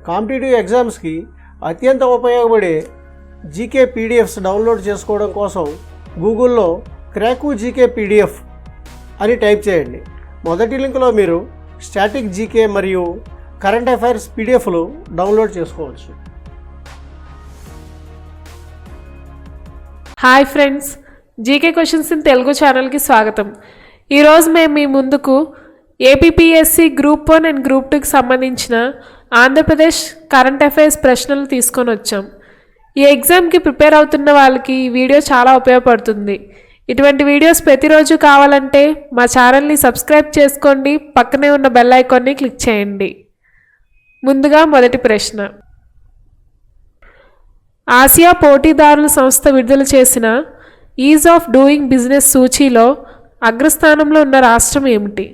Competitive ఎగ్జామ్స్కి అత్యంత ఉపయోగపడే జీకే పీడిఎఫ్స్ డౌన్లోడ్ చేసుకోవడం కోసం గూగుల్లో క్రాకు జీకే పీడిఎఫ్ అని టైప్ చేయండి. మొదటి లింక్లో మీరు స్టాటిక్ జీకే మరియు కరెంట్ అఫైర్స్ పీడిఎఫ్లు డౌన్లోడ్ చేసుకోవచ్చు. Hi friends, GK questions in Telugu ఛానల్కి స్వాగతం. ఈరోజు మేము మీ ముందుకు ఏపీపీఎస్సీ గ్రూప్ 1 అండ్ గ్రూప్ 2కి సంబంధించిన ఆంధ్రప్రదేశ్ కరెంట్ అఫైర్స్ ప్రశ్నలు తీసుకొని వచ్చాం. ఈ ఎగ్జామ్కి ప్రిపేర్ అవుతున్న వాళ్ళకి ఈ వీడియో చాలా ఉపయోగపడుతుంది. ఇటువంటి వీడియోస్ ప్రతిరోజు కావాలంటే మా ఛానల్ని సబ్స్క్రైబ్ చేసుకోండి, పక్కనే ఉన్న బెల్ ఐకాన్ని క్లిక్ చేయండి. ముందుగా మొదటి ప్రశ్న. ఆసియా పోటీదారుల సంస్థ విడుదల చేసిన ఈజ్ ఆఫ్ డూయింగ్ బిజినెస్ సూచీలో అగ్రస్థానంలో ఉన్న రాష్ట్రం ఏమిటి?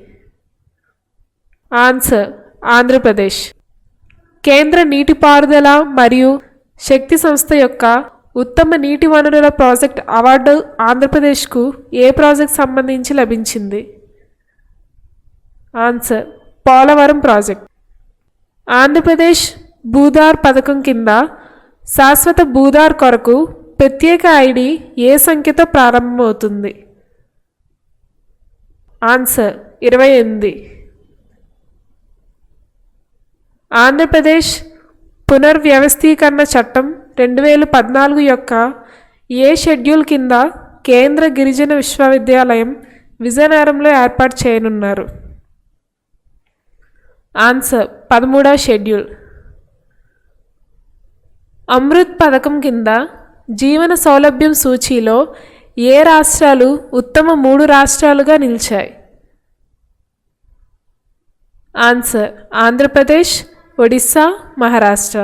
ఆన్సర్ ఆంధ్రప్రదేశ్. కేంద్ర నీటిపారుదల మరియు శక్తి సంస్థ యొక్క ఉత్తమ నీటి వనరుల ప్రాజెక్ట్ అవార్డు ఆంధ్రప్రదేశ్కు ఏ ప్రాజెక్ట్ సంబంధించి లభించింది? Answer Polavaram project. ఆంధ్రప్రదేశ్ భూధార్ పథకం కింద శాశ్వత భూధార్ కొరకు ప్రత్యేక ఐడి ఏ సంఖ్యతో ప్రారంభమవుతుంది? ఆన్సర్ 28. ఆంధ్రప్రదేశ్ పునర్వ్యవస్థీకరణ చట్టం 2014 యొక్క ఏ షెడ్యూల్ కింద కేంద్ర గిరిజన విశ్వవిద్యాలయం విజయనగరంలో ఏర్పాటు చేయనున్నారు? Answer 13వ schedule. అమృత్ పథకం కింద జీవన సౌలభ్యం సూచీలో ఏ రాష్ట్రాలు ఉత్తమ 3 రాష్ట్రాలుగా నిలిచాయి? Answer Andhra Pradesh, Odisha, Maharashtra.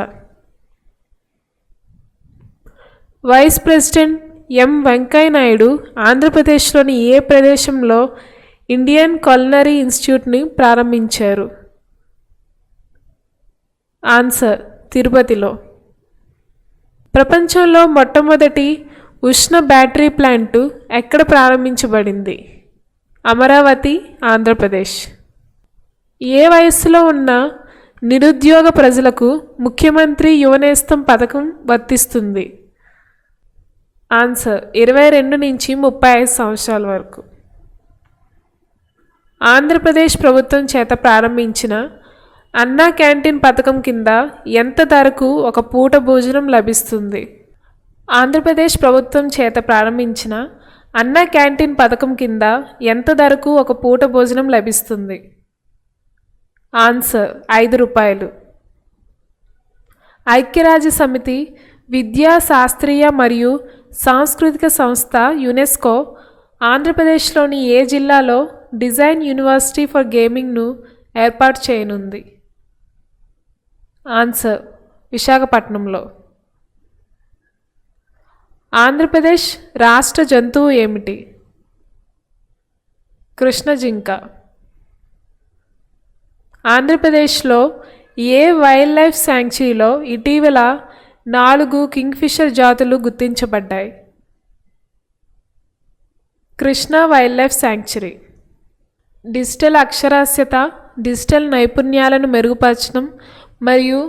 Vice president M Venkaiah Naidu ఆంధ్రప్రదేశ్లోని ఏ ప్రదేశంలో ఇండియన్ culinary ఇన్స్టిట్యూట్ని ప్రారంభించారు? ఆన్సర్ తిరుపతిలో. ప్రపంచంలో మొట్టమొదటి ఉష్ణ బ్యాటరీ ప్లాంటు ఎక్కడ ప్రారంభించబడింది? అమరావతి, ఆంధ్రప్రదేశ్. ఏ వయస్సులో ఉన్న నిరుద్యోగ ప్రజలకు ముఖ్యమంత్రి యువనేస్తం పథకం వర్తిస్తుంది? ఆన్సర్ 22 నుంచి 35 సంవత్సరాల వరకు. ఆంధ్రప్రదేశ్ ప్రభుత్వం చేత ప్రారంభించిన అన్నా క్యాంటీన్ పథకం కింద ఎంత ధరకు ఒక పూట భోజనం లభిస్తుంది? ఆంధ్రప్రదేశ్ ప్రభుత్వం చేత ప్రారంభించిన అన్నా క్యాంటీన్ పథకం కింద ఎంత ధరకు ఒక పూట భోజనం లభిస్తుంది? ఆన్సర్ 5 రూపాయలు. ఐక్యరాజ్య సమితి విద్యా శాస్త్రీయ మరియు సాంస్కృతిక సంస్థ యునెస్కో ఆంధ్రప్రదేశ్లోని ఏ జిల్లాలో డిజైన్ యూనివర్సిటీ ఫర్ గేమింగ్ను ఏర్పాటు చేయనుంది? ఆన్సర్ విశాఖపట్నంలో. ఆంధ్రప్రదేశ్ రాష్ట్ర జంతువు ఏమిటి? కృష్ణ జింక. ఆంధ్రప్రదేశ్లో ఏ వైల్డ్ లైఫ్ శాంక్చురీలో ఇటీవల 4 కింగ్ఫిషర్ జాతులు గుర్తించబడ్డాయి? Krishna wild life sanctuary. Digital అక్షరాస్యత, డిజిటల్ నైపుణ్యాలను మెరుగుపరచడం మరియు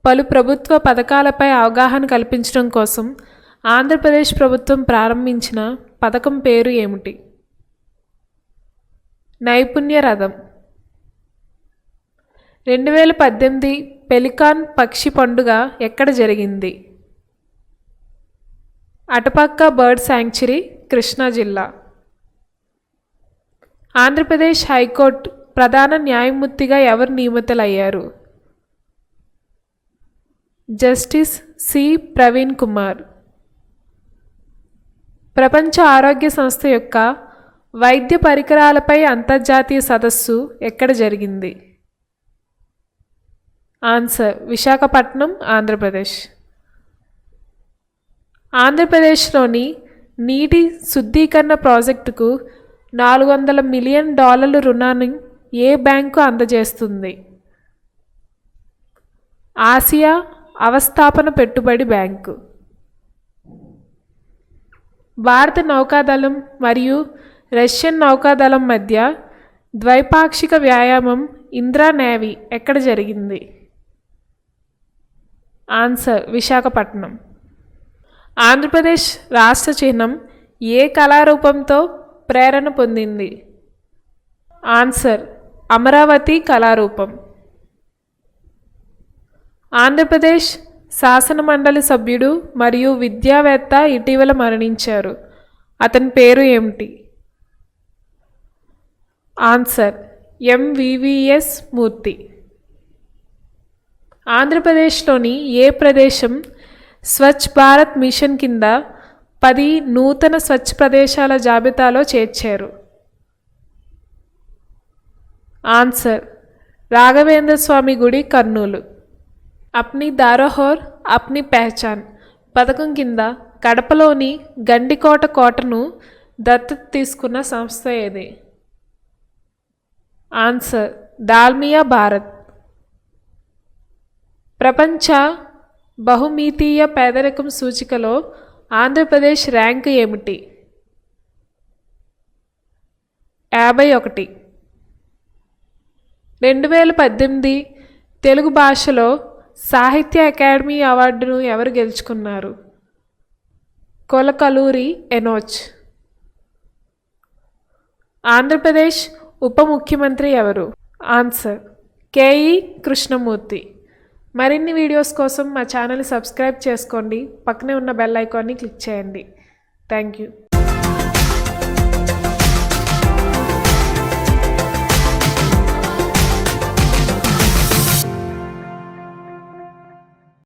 పలు ప్రభుత్వ పథకాలపై అవగాహన కల్పించడం కోసం ఆంధ్రప్రదేశ్ ప్రభుత్వం ప్రారంభించిన పథకం పేరు ఏమిటి? నైపుణ్య రథం. 2018 పెలికాన్ పక్షి పండుగ ఎక్కడ జరిగింది? అటపక్క బర్డ్ శాంక్చురీ, కృష్ణా జిల్లా. ఆంధ్రప్రదేశ్ హైకోర్టు ప్రధాన న్యాయమూర్తిగా ఎవరు నియమితులయ్యారు? Justice C Praveen Kumar. ప్రపంచ ఆరోగ్య సంస్థ యొక్క వైద్య పరికరాలపై అంతర్జాతీయ సదస్సు ఎక్కడ జరిగింది? ఆన్సర్ విశాఖపట్నం, ఆంధ్రప్రదేశ్. ఆంధ్రప్రదేశ్లోని నీటి శుద్ధీకరణ ప్రాజెక్టుకు $400 మిలియన్ రుణాన్ని ఏ బ్యాంకు అందజేస్తుంది? ఆసియా అవస్థాపన పెట్టుబడి బ్యాంకు. భారత నౌకాదళం మరియు రష్యన్ నౌకాదళం మధ్య ద్వైపాక్షిక వ్యాయామం ఇంద్రా నేవీ ఎక్కడ జరిగింది? ఆన్సర్ విశాఖపట్నం. ఆంధ్రప్రదేశ్ రాష్ట్ర చిహ్నం ఏ కళారూపంతో ప్రేరణ పొందింది? ఆన్సర్ అమరావతి కళారూపం. ఆంధ్రప్రదేశ్ శాసన మండలి సభ్యుడు మరియు విద్యావేత్త ఇటీవల మరణించారు. అతని పేరు ఏమిటి? ఆన్సర్ ఎంవివిఎస్ మూర్తి. ఆంధ్రప్రదేశ్లోని ఏ ప్రదేశం స్వచ్ఛ్ భారత్ మిషన్ కింద 10 నూతన స్వచ్ఛ ప్రదేశాల జాబితాలో చేర్చారు? ఆన్సర్ రాఘవేంద్ర స్వామి గుడి, కర్నూలు. అప్నీ దారోహర్ అప్నీ పెహచాన్ పథకం కింద కడపలోని గండికోట కోటను దత్తత తీసుకున్న సంస్థ ఏది? ఆన్సర్ దాల్మియా భారత్. ప్రపంచ బహుమితీయ పేదరికం సూచికలో ఆంధ్రప్రదేశ్ ర్యాంకు ఏమిటి? 51. 2018 తెలుగు భాషలో సాహిత్య అకాడమీ అవార్డును ఎవరు గెలుచుకున్నారు? కొలకలూరి ఎనోచ్. ఆంధ్రప్రదేశ్ ఉప ముఖ్యమంత్రి ఎవరు? Answer K E Krishnamurthy. మరిన్ని వీడియోస్ కోసం మా ఛానల్ని సబ్స్క్రైబ్ చేసుకోండి. పక్కనే ఉన్న బెల్ ఐకాన్ని క్లిక్ చేయండి. Thank you.